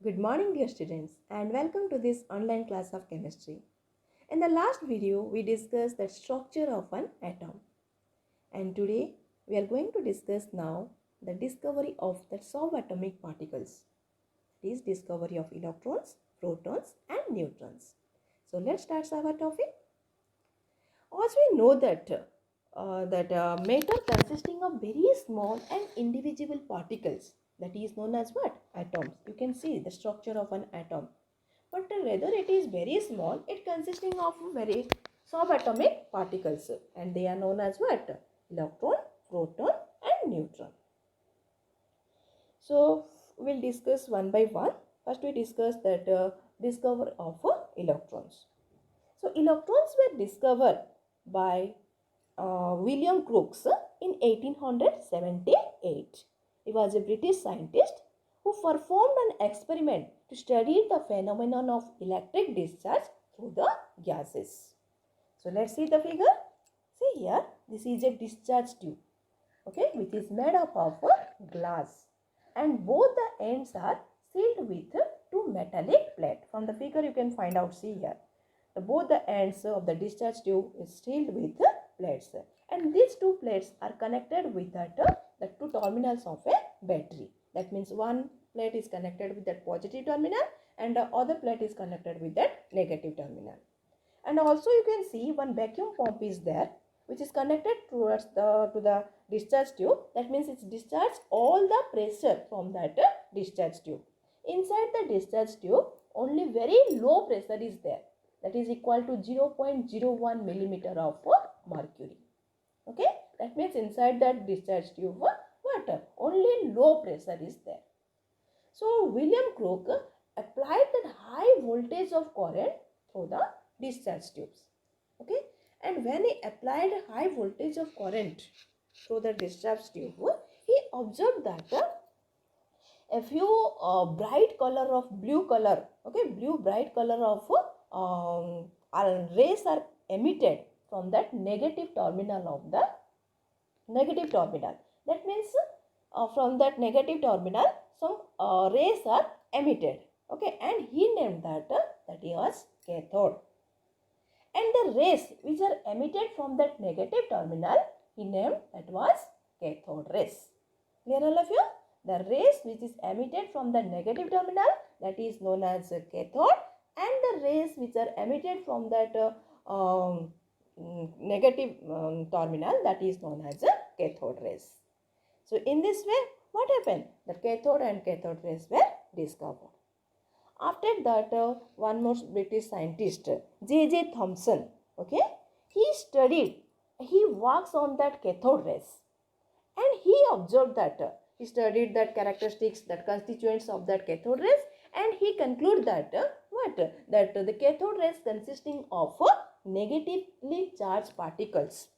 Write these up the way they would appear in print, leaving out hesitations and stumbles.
Good morning dear students and welcome to this online class of chemistry. In the last video we discussed the structure of an atom and today we are going to discuss now the discovery of the subatomic particles. That is discovery of electrons, protons and neutrons. So let's start our topic. As we know that matter consisting of very small and indivisible particles, that is known as what? Atoms. You can see the structure of an atom. But rather it is very small, it consisting of very subatomic particles and they are known as what? Electron, proton and neutron. So we'll discuss one by one. First we discuss that discovery of electrons. So electrons were discovered by William Crookes in 1878. He was a British scientist who performed an experiment to study the phenomenon of electric discharge through the gases. So let's see the figure. See here, this is a discharge tube, okay, which is made up of glass, and both the ends are sealed with two metallic plates. From the figure you can find out. See here, both the ends of the discharge tube is sealed with plates, and these two plates are connected with the two terminals of a battery. That means one plate is connected with that positive terminal and the other plate is connected with that negative terminal. And also you can see one vacuum pump is there which is connected towards to the discharge tube. That means it's discharged all the pressure from that discharge tube. Inside the discharge tube only very low pressure is there, that is equal to 0.01 millimeter of mercury. Okay, that means inside that discharge tube what? Only low pressure is there. So William Crookes applied that high voltage of current through the discharge tubes. Okay, and when he applied high voltage of current through the discharge tube, he observed that a few bright color of blue color, okay, blue bright color of rays are emitted from that negative terminal of the negative terminal. That means from that negative terminal some rays are emitted, okay, and he named that that was cathode. And the rays which are emitted from that negative terminal, he named that was cathode rays. Clear all of you? The rays which is emitted from the negative terminal, that is known as cathode, and the rays which are emitted from that negative terminal, that is known as cathode rays. So in this way, what happened? The cathode and cathode rays were discovered. After that, one more British scientist, J.J. Thomson, okay, he works on that cathode rays, and he observed that he studied that characteristics, that constituents of that cathode rays, and he concluded that that the cathode rays consisting of negatively charged particles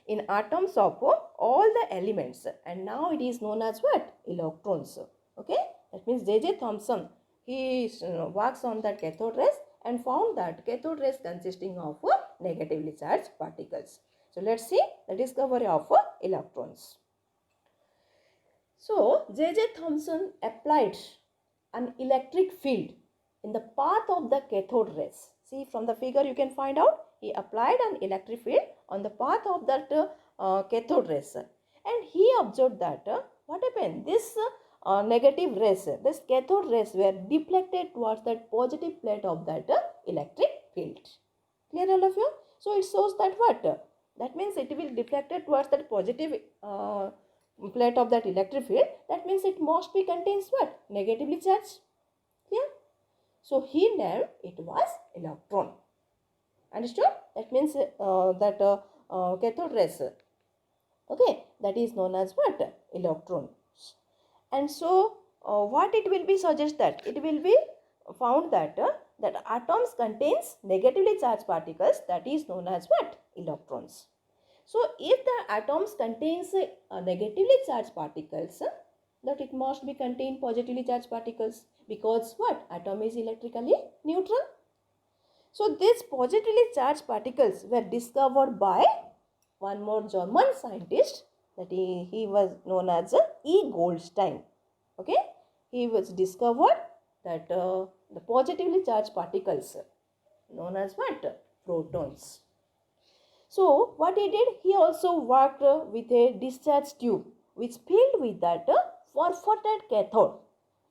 in atoms of all the elements, and now it is known as what? Electrons. Okay, that means J.J. Thomson, he works on that cathode rays and found that cathode rays consisting of negatively charged particles. So let's see the discovery of electrons. So J.J. Thomson applied an electric field in the path of the cathode rays. See, from the figure you can find out, he applied an electric field on the path of that cathode rays, and he observed that what happened? This negative rays, this cathode rays were deflected towards that positive plate of that electric field. Clear all of you? So it shows that what? That means it will deflected towards that positive plate of that electric field. That means it must be contains what? Negatively charged. Clear? So he named it was electron. Understood? That means cathode rays, okay, that is known as what? Electron. And so what it will be suggest that it will be found that that atoms contains negatively charged particles, that is known as what? Electrons. So if the atoms contains negatively charged particles, that it must be contain positively charged particles, because what? Atom is electrically neutral. So these positively charged particles were discovered by one more German scientist, that he was known as E. Goldstein. Okay, he was discovered that the positively charged particles known as what? Protons. So what he did, he also worked with a discharge tube which filled with that perforated cathode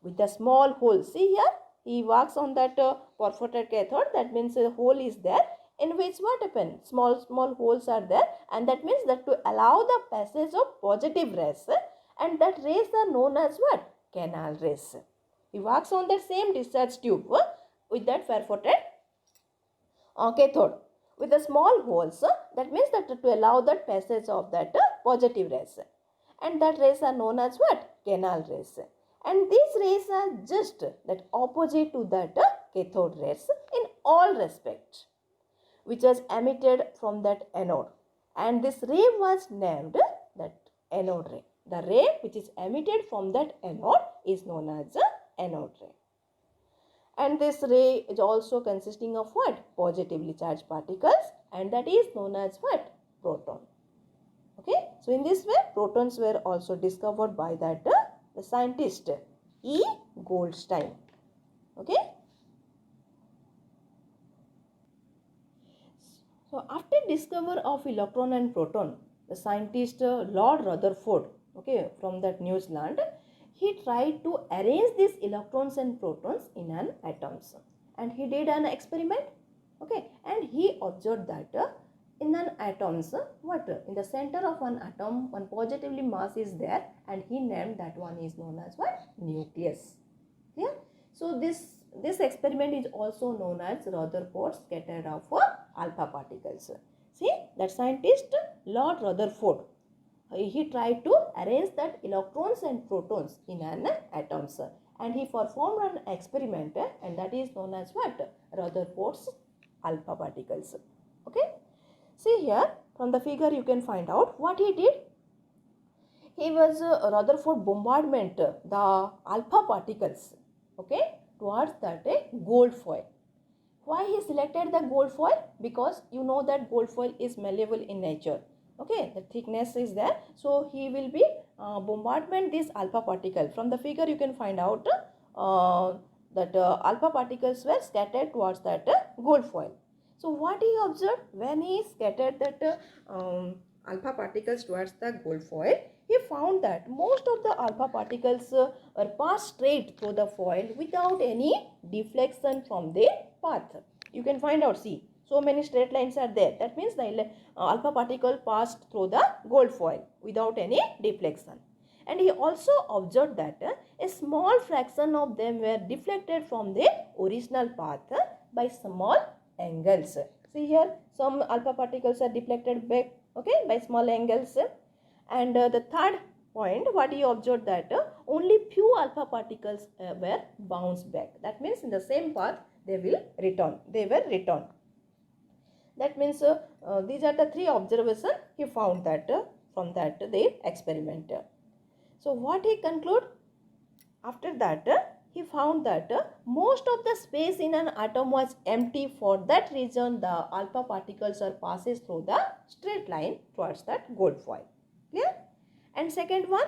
with a small hole. See here, he works on that perforated cathode. That means a hole is there in which what happens? Small holes are there, and that means that to allow the passage of positive rays, and that rays are known as what? Canal rays. He works on that same discharge tube with that perforated cathode with the small holes. That means that to allow that passage of that positive rays, and that rays are known as what? Canal rays. And these rays are just that opposite to that cathode rays in all respects, which was emitted from that anode, and this ray was named that anode ray. The ray which is emitted from that anode is known as anode ray. And this ray is also consisting of what? Positively charged particles, and that is known as what? Proton. Okay, so in this way protons were also discovered by that the scientist E. Goldstein. Okay. So after discovery of electron and proton, the scientist Lord Rutherford, okay, from that New Zealand, he tried to arrange these electrons and protons in an atoms, and he did an experiment, okay, and he observed that in an atoms, what? In the center of an atom, one positively mass is there, and he named that one is known as what? Nucleus. Yeah. So this experiment is also known as Rutherford scatter of alpha particles. See, that scientist Lord Rutherford, he tried to arrange that electrons and protons in an atoms, and he performed an experiment, and that is known as what? Rutherford's alpha particles. Okay. See here from the figure you can find out what he did. He was Rutherford bombardment the alpha particles, okay, towards that gold foil. Why he selected the gold foil? Because you know that gold foil is malleable in nature. Okay, the thickness is there, so he will be bombardment this alpha particle. From the figure you can find out that alpha particles were scattered towards that gold foil. So what he observed when he scattered that alpha particles towards the gold foil, he found that most of the alpha particles were passed straight through the foil without any deflection from the path. You can find out, see, so many straight lines are there. That means the alpha particle passed through the gold foil without any deflection. And he also observed that a small fraction of them were deflected from the original path by small angles. See here, some alpha particles are deflected back, okay, by small angles. And the third point, what he observed that only few alpha particles were bounced back. That means in the same path they will return. They were returned. That means these are the three observations he found that from that their experiment. So what he conclude? After that he found that most of the space in an atom was empty. For that reason the alpha particles are passes through the straight line towards that gold foil. Clear? And second one,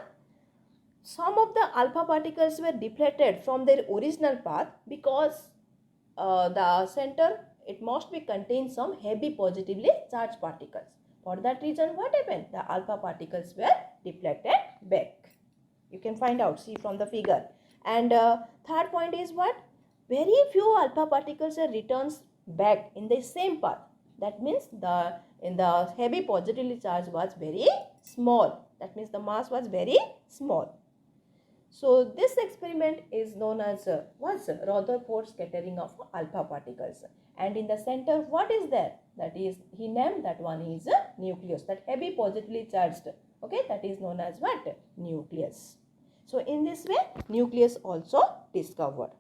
some of the alpha particles were deflected from their original path because the center it must be contain some heavy positively charged particles. For that reason what happened? The alpha particles were deflected back. You can find out, see from the figure. And third point is what? Very few alpha particles are returns back in the same path. That means the heavy positively charged was very small. That means the mass was very small. So this experiment is known as Rutherford scattering of alpha particles. And in the center what is there? That is, he named that one is a nucleus, that heavy positively charged. Okay, that is known as what? Nucleus. So in this way nucleus also discovered.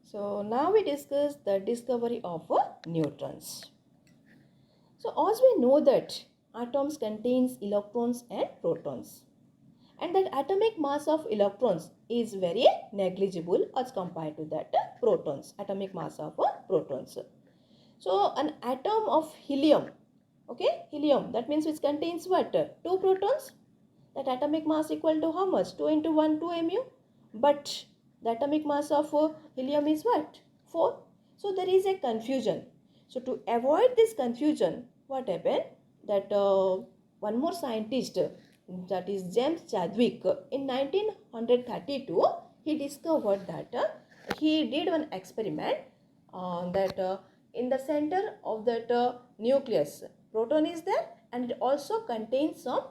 So now we discuss the discovery of neutrons. So as we know that atoms contains electrons and protons, and that atomic mass of electrons is very negligible as compared to that protons, atomic mass of protons. So an atom of helium, okay, helium, that means which contains what? 2 protons. That atomic mass equal to how much? 2 into 1, 2 mu. But The atomic mass of helium is what? 4. So there is a confusion. So to avoid this confusion, what happened? That one more scientist, that is James Chadwick, in 1932, he discovered that he did one experiment that in the center of that nucleus, proton is there, and it also contains some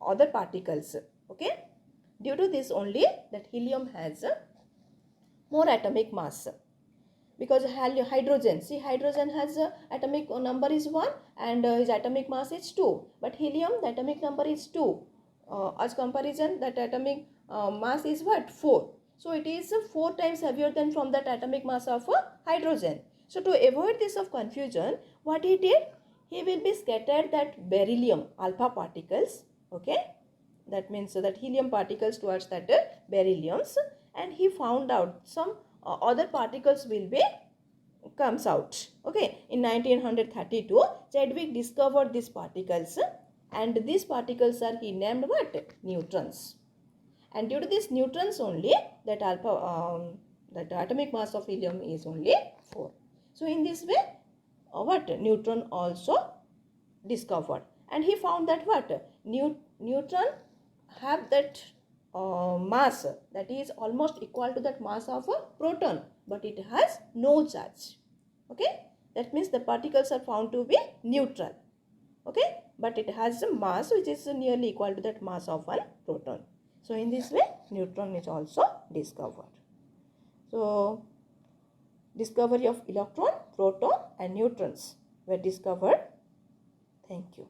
other particles. Okay, due to this only that helium has more atomic mass, because hydrogen, see, hydrogen has atomic number is 1 and his atomic mass is 2, but helium, the atomic number is 2, as comparison that atomic mass is what? 4. So it is 4 times heavier than from that atomic mass of hydrogen. So to avoid this of confusion, what he did, he will be scattered that beryllium alpha particles. Okay, that means that helium particles towards that berylliums, and he found out some other particles will be comes out. Okay, in 1932 Chadwick discovered these particles, and these particles are he named what? Neutrons. And due to these neutrons only, that that atomic mass of helium is only 4. So in this way, what? Neutron also discovered, and he found that what? Neutron have that mass that is almost equal to that mass of a proton, but it has no charge. Okay, that means the particles are found to be neutral. Okay, but it has a mass which is nearly equal to that mass of one proton. So in this way, neutron is also discovered. So discovery of electron, proton and neutrons were discovered. Thank you.